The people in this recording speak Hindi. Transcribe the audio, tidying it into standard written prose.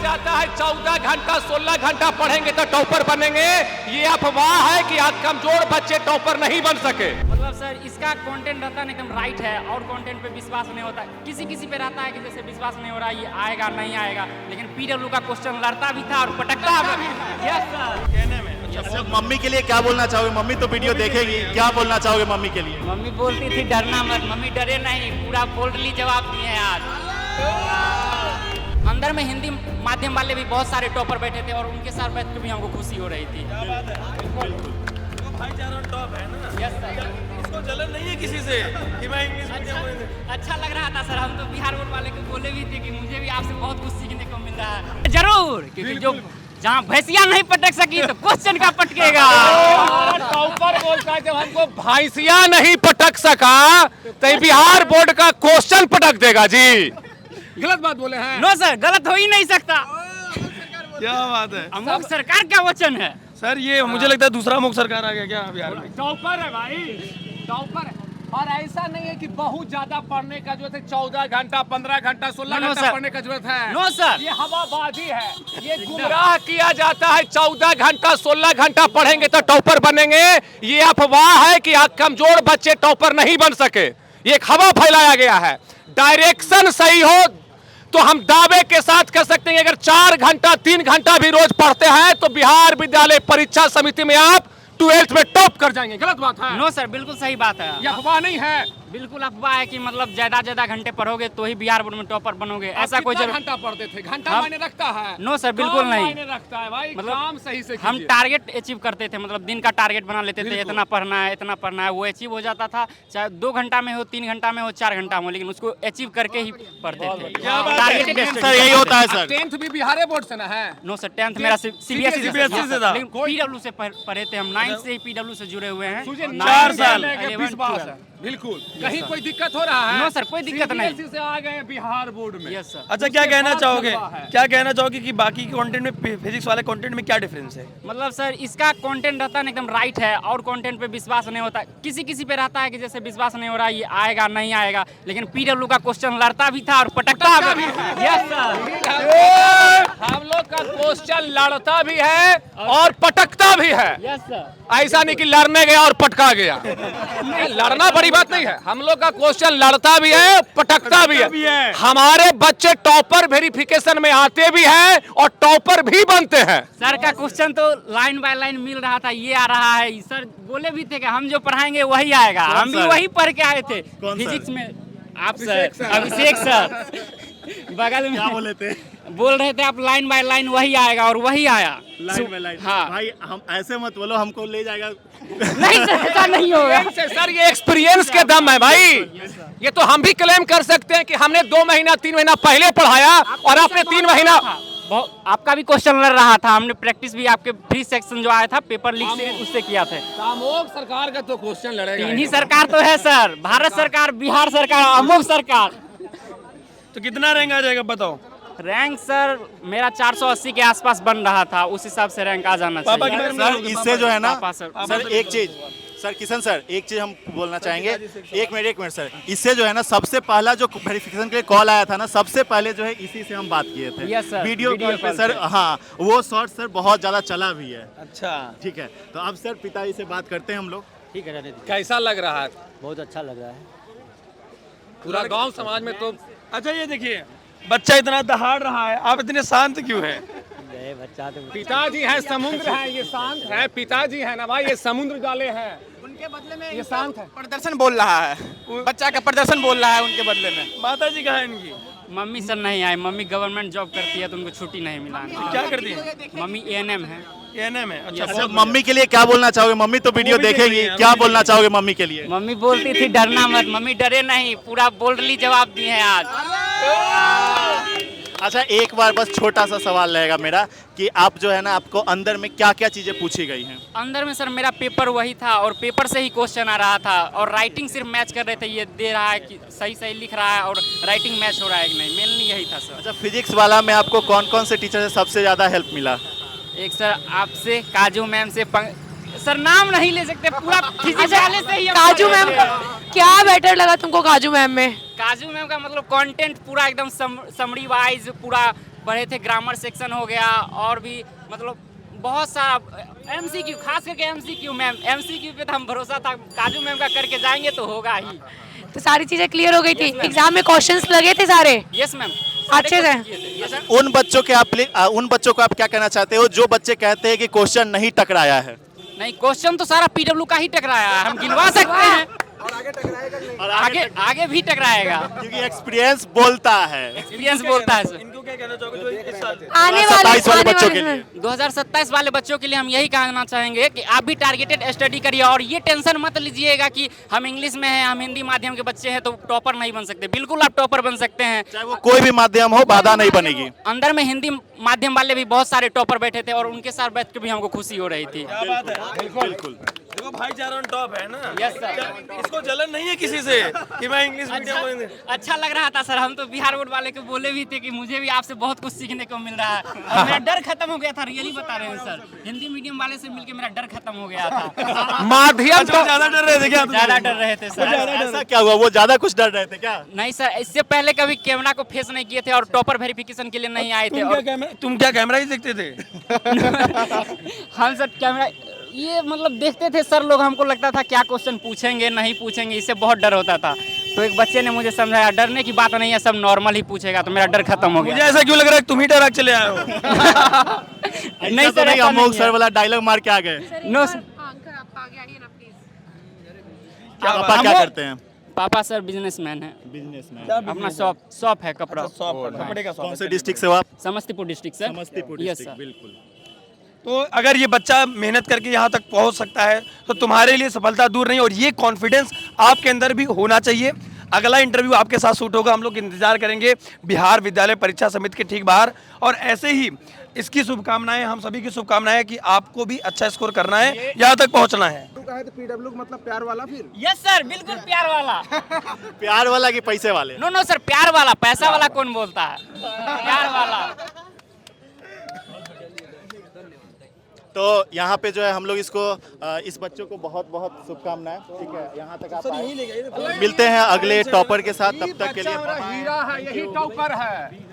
जाता है 14 घंटा 16 घंटा पढ़ेंगे तो टॉपर बनेंगे, ये अफवाह है कि आज कमजोर बच्चे टॉपर नहीं बन सके। मतलब सर इसका कंटेंट रहता है एकदम राइट है और कंटेंट पे विश्वास नहीं होता। किसी किसी पे रहता है कि जैसे विश्वास नहीं हो रहा ये आएगा नहीं आएगा, लेकिन पीडब्ल्यू का क्वेश्चन लड़ता भी था और पटकता भी। Yes sir. कहने में अच्छा, मम्मी के लिए क्या बोलना चाहोगे? मम्मी तो वीडियो देखेगी, क्या बोलना चाहोगे मम्मी के लिए? मम्मी बोलती थी डरना मत, मम्मी डरे नहीं, पूरा बोल्डली जवाब दिए हैं आज। अंदर में हिंदी माध्यम वाले भी बहुत सारे टॉपर बैठे थे और उनके साथ बैठ के भी हमको खुशी हो रही थी। भाईचारा टॉप है ना। Yes sir. इसको जलन नहीं है किसी से कि मैं इंग्लिश मीडियम अच्छा लग रहा था सर, हम तो बिहार बोर्ड वाले को बोले भी थे कि मुझे भी आपसे बहुत कुछ सीखने को मिल रहा है। जरूर, क्योंकि जो जहाँ भैंसिया नहीं पटक सकी तो क्वेश्चन का पटकेगा। टॉपर बोलता है जब हमको भैंसिया नहीं पटक सका तो बिहार बोर्ड का क्वेश्चन पटक देगा जी। गलत बात बोले हैं। नो सर, गलत हो ही नहीं सकता। क्या बात है अमोघ सरकार का वचन है सर। ये मुझे लगता है दूसरा मुख सरकार आ गया क्या बिहार में? टॉपर है भाई, टॉपर है। और ऐसा नहीं है कि बहुत ज्यादा पढ़ने का जरूरत है, 14 घंटा 15 घंटा 16 नो घंटा सर। पढ़ने का जरूरत है। No sir. ये हवाबाजी है, ये गुमराह किया जाता है। 14 घंटा 16 घंटा पढ़ेंगे तो टॉपर बनेंगे, ये अफवाह है कि आज कमजोर बच्चे टॉपर नहीं बन सके। ये एक हवा फैलाया गया है। डायरेक्शन सही हो तो हम दावे के साथ कह सकते हैं अगर 4 घंटा 3 घंटा भी रोज पढ़ते हैं तो बिहार विद्यालय परीक्षा समिति में आप 12th में टॉप कर जाएंगे। गलत बात है। नो सर, बिल्कुल सही बात है। ये अफवाह नहीं है। बिल्कुल अफवाह है कि मतलब ज्यादा घंटे पढ़ोगे तो ही बिहार बोर्ड में टॉपर बनोगे, ऐसा कोई जरूर। घंटा पढ़ते थे, घंटा हम- मायने रखता है? नो सर, बिल्कुल नहीं। मायने रखता है भाई, मतलब काम सही से हम कीजिए। टारगेट अचीव करते थे, मतलब दिन का टारगेट बना लेते थे, इतना पढ़ना है इतना पढ़ना है, वो अचीव हो जाता था। चाहे 2 घंटा में हो 3 घंटा में हो 4 घंटा में हो, लेकिन उसको अचीव करके ही पढ़ते थे। टारगेट बेस्ड सर यही होता है सर। 10th भी बिहार बोर्ड से ना है? नो सर, 10th मेरा सीबीएसई से था। लेकिन पीडब्ल्यू से पढ़े थे हम, 9th से ही पीडब्ल्यू से जुड़े हुए हैं। 4 साल, 11 बिल्कुल। कहीं कोई दिक्कत हो रहा है? नो सर, कोई दिक्कत नहीं। CBSE से आ गए बिहार बोर्ड में। Yes sir. अच्छा, क्या कहना बाद चाहोगे? हुआ है। क्या कहना चाहोगे कि बाकी के कंटेंट में फिजिक्स वाले कंटेंट में क्या डिफरेंस है? मतलब सर इसका कंटेंट रहता है एकदम राइट है और कंटेंट पे विश्वास नहीं होता। किसी किसी पे रहता है कि जैसे विश्वास नहीं हो रहा ये आएगा नहीं आएगा, लेकिन पीडब्ल्यू का क्वेश्चन लड़ता भी था और पटकता भी। Yes sir. हम लोग का क्वेश्चन लड़ता भी है और पटकता भी है। Yes sir. ऐसा नहीं कि लड़ने गया और पटका गया। लड़ना बड़ी बात नहीं है। हम लोग का क्वेश्चन लड़ता भी है पटकता भी है। हमारे बच्चे टॉपर वेरिफिकेशन में आते भी हैं और टॉपर भी बनते हैं। सर का क्वेश्चन तो लाइन बाय लाइन मिल रहा था, ये आ रहा है। सर बोले भी थे कि हम जो पढ़ाएंगे वही आएगा, हम भी वही पढ़ के आए थे फिजिक्स में। आप सर अभिषेक सर बगल में क्या बोले थे? बोल रहे थे आप लाइन बाय लाइन वही आएगा और वही आया। Line by line. हाँ। भाई हम ऐसे मत बोलो, हमको ले जाएगा। नहीं सर, ऐसा नहीं होगा। सर ये एक्सपीरियंस के दम है भाई। ये तो हम भी क्लेम कर सकते हैं कि हमने 2 महीना 3 महीना पहले पढ़ाया और आपने 3 महीना। आपका भी क्वेश्चन लड़ रहा था, हमने प्रैक्टिस भी आपके फ्री सेक्शन जो आया था पेपर लीक से उससे किया था। अमोघ सरकार का तो क्वेश्चन लड़ेगा। 3 ही सरकार तो है सर, भारत सरकार, बिहार सरकार, अमोघ सरकार। तो कितना रैंक आ जाएगा बताओ? रैंक सर मेरा 480 के आसपास बन रहा था, उस हिसाब से रैंक आ जाना पापा के चाहिए। बारे में सर इससे जो है ना पापा सर। सर एक चीज, सर किशन सर एक चीज हम बोलना चाहेंगे। एक मिनट सर, इससे जो है ना सबसे पहला जो वेरिफिकेशन के लिए कॉल आया था ना, सबसे पहले जो है इसी से हम बात किए थे। Yes, sir. Video video call पे कॉल सर। पे। हाँ, वो शॉर्ट सर बहुत ज्यादा चला भी है। अच्छा, ठीक है, तो अब सर पिताजी से बात करते हैं हम लोग। ठीक है, रहने दीजिए। कैसा लग रहा है? बहुत अच्छा लग रहा है। पूरा गांव समाज में तो अच्छा ये देखिए, बच्चा इतना दहाड़ रहा है, आप इतने शांत क्यों हैं? ये बच्चा तो पिताजी है, समुद्र है, ये शांत है। पिताजी है ना भाई, ये समुद्र डाले हैं, उनके बदले में ये शांत है। प्रदर्शन बोल रहा है, बच्चा का प्रदर्शन बोल रहा है उनके बदले में। माता जी कहाँ है इनकी? मम्मी सर नहीं आए, मम्मी गवर्नमेंट जॉब करती है तो उनको छुट्टी नहीं मिला। क्या करती है? मम्मी एएनएम है। एएनएम है। अच्छा, अच्छा, बहुत मम्मी के लिए क्या बोलना चाहोगे? मम्मी तो वीडियो वो भी देख देखेगी, रही है, क्या वो भी बोलना चाहोगे मम्मी के लिए? मम्मी बोलती थी डरना मत, मम्मी डरे नहीं, पूरा बोल्डली जवाब दिए हैं आज। अच्छा एक बार बस छोटा सा सवाल रहेगा मेरा कि आप जो है ना आपको अंदर में क्या क्या चीजें पूछी गई हैं? अंदर में सर मेरा पेपर वही था और पेपर से ही क्वेश्चन आ रहा था और राइटिंग सिर्फ मैच कर रहे थे, ये दे रहा है कि सही सही लिख रहा है और राइटिंग मैच हो रहा है कि नहीं, मेनली यही था सर। अच्छा, फिजिक्स वाला में आपको कौन कौन से टीचर से सबसे ज्यादा हेल्प मिला? एक सर आपसे, काजू मैम से, सर नाम नहीं ले सकते, पूरा फिजिक्स वाले से ही। काजू मैम का क्या बेटर लगा तुमको? काजू मैम में काजू मैम का मतलब कंटेंट पूरा एकदम समरी वाइज पूरा पढ़े थे, ग्रामर सेक्शन हो गया और भी मतलब बहुत सारा एमसीक्यू, खास करके एमसीक्यू मैम, एमसीक्यू पे तो हम भरोसा था काजू मैम का करके जाएंगे तो होगा ही। तो सारी चीजें क्लियर हो गई थी, एग्जाम में क्वेश्चंस लगे थे सारे यस मैम, अच्छे से। उन बच्चों के उन बच्चों को आप क्या कहना चाहते हो जो बच्चे कहते हैं कि क्वेश्चन नहीं टकराया है? नहीं, क्वेश्चन तो सारा पीडब्ल्यू का ही टकराया है, हम गिनवा सकते हैं और आगे भी टकराएगा, क्योंकि एक्सपीरियंस बोलता है। एक्सपीरियंस बोलता है सर। इनको क्या कहना चाहोगे जो इस साल आने 27 वाले वाले बच्चों के लिए 2027 वाले बच्चों के लिए हम यही कहना चाहेंगे कि आप भी टारगेटेड स्टडी करिए और ये टेंशन मत लीजिएगा कि हम इंग्लिश में हैं, हम हिंदी माध्यम के बच्चे हैं तो टॉपर नहीं बन सकते। बिल्कुल आप टॉपर बन सकते हैं, चाहे वो कोई भी माध्यम हो, बाधा नहीं बनेगी। अंदर में हिंदी माध्यम वाले भी बहुत सारे टॉपर बैठे थे और उनके साथ बैठ के भी हमको खुशी हो रही थी। क्या बात है, बिल्कुल। देखो भाईचारा ऑन टॉप है ना। Yes sir. इसको जलन नहीं है किसी से कि मैं इंग्लिश मीडियम में। अच्छा लग रहा था सर, हम तो बिहार बोर्ड वाले को बोले भी थे कि मुझे भी आपसे बहुत कुछ सीखने को मिल रहा है और मेरा डर खत्म हो गया था, रियली बता रहे हैं सर, हिंदी मीडियम वाले से मिलके मेरा डर खत्म हो गया था। माध्यम तो ज्यादा डर रहे थे क्या? ज्यादा डर रहे थे सर। ऐसा क्या हुआ, वो ज्यादा कुछ डर रहे थे क्या? नहीं सर, इससे पहले कभी कैमरा को फेस नहीं किए थे और टॉपर वेरिफिकेशन के लिए नहीं आए थे और तुम क्या कैमरा ही देखते थे? हम सर कैमरा ये मतलब देखते थे सर लोग, हमको लगता था क्या क्वेश्चन पूछेंगे नहीं पूछेंगे, इससे बहुत डर होता था। तो एक बच्चे ने मुझे समझाया डरने की बात नहीं है, सब नॉर्मल ही पूछेगा, तो मेरा डर खत्म हो मुझे गया। ऐसा क्यों लग रहा है तुम ही डरा के चले आए हो? नहीं सर, नहीं, अमोघ सर वाला डायलॉग मार के आ गए। No sir. पापा क्या करते हैं? पापा सर बिजनेसमैन है, बिजनेसमैन। अपना शॉप है कपड़ा। कपड़े का कौन से डिस्ट्रिक्ट से हो आप? Samastipur district sir. Samastipur yes district, sir. बिल्कुल। तो अगर ये बच्चा मेहनत करके यहाँ तक पहुँच सकता है तो तुम्हारे लिए सफलता दूर नहीं, और ये कॉन्फिडेंस आपके अंदर भी होना चाहिए। अगला इंटरव्यू आपके साथ शूट होगा, हम लोग इंतजार करेंगे बिहार विद्यालय परीक्षा समिति के ठीक बाहर। और ऐसे ही इसकी शुभकामनाएं, हम सभी की शुभकामनाएं कि आपको भी अच्छा स्कोर करना है, यहाँ तक पहुँचना है। पीडब्ल्यू मतलब प्यार वाला, फिर यस सर, बिल्कुल प्यार वाला। प्यार वाला कि पैसे वाले? नो सर, प्यार वाला, पैसा वाला कौन बोलता है, प्यार वाला। तो यहाँ पे जो है हम लोग इसको इस बच्चों को बहुत बहुत शुभकामनाएं। ठीक है, यहाँ तक आप आए। मिलते हैं अगले टॉपर के साथ, तब तक के लिए हीरा है, यही टॉपर है।